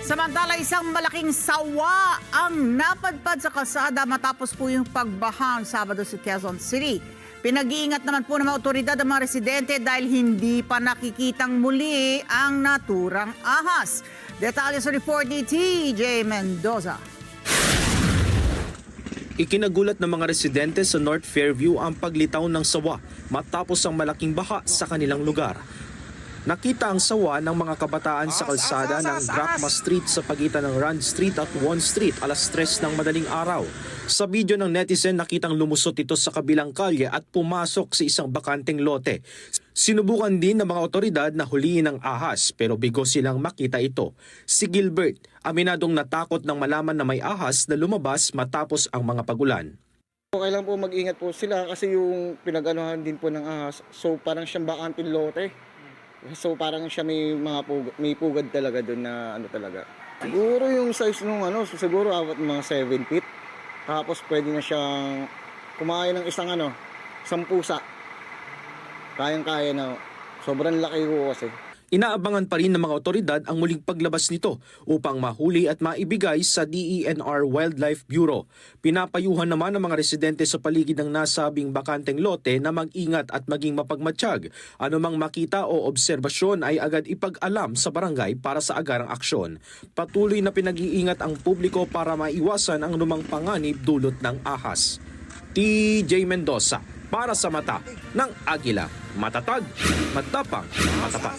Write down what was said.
Samantala, isang malaking sawa ang napadpad sa kalsada matapos po yung pagbahang Sabado sa Quezon City. Pinag-iingat naman po ng mga otoridad ang mga residente dahil hindi pa nakikitang muli ang naturang ahas. Detalye sa report ni TJ Mendoza. Ikinagulat ng mga residente sa North Fairview ang paglitaw ng sawa matapos ang malaking baha sa kanilang lugar. Nakita ang sawa ng mga kabataan sa kalsada ng Gracma Street sa pagitan ng Rand Street at Won Street alas 3 ng madaling araw. Sa video ng netizen, nakitang lumusot ito sa kabilang kalye at pumasok sa isang bakanteng lote. Sinubukan din ng mga otoridad na huliin ang ahas pero bigo silang makita ito. Si Gilbert, aminadong natakot nang malaman na may ahas na lumabas matapos ang mga pagulan. Kailangan po mag-ingat po sila kasi yung pinag-anuhan din po ng ahas. So parang siyang bakanteng lote. So parang siya may pugad talaga doon na ano talaga. Siguro yung size nung siguro awat mga 7 feet. Tapos pwede na siyang kumain ng isang pusa. Kayang-kaya na. Sobrang laki ko kasi. Inaabangan pa rin ng mga otoridad ang muling paglabas nito upang mahuli at maibigay sa DENR Wildlife Bureau. Pinapayuhan naman ng mga residente sa paligid ng nasabing bakanteng lote na mag-ingat at maging mapagmatsyag. Anumang makita o obserbasyon ay agad ipag-alam sa barangay para sa agarang aksyon. Patuloy na pinag-iingat ang publiko para maiwasan ang anumang panganib dulot ng ahas. TJ Mendoza para sa mata ng Agila. Matatag, matapang, matapat.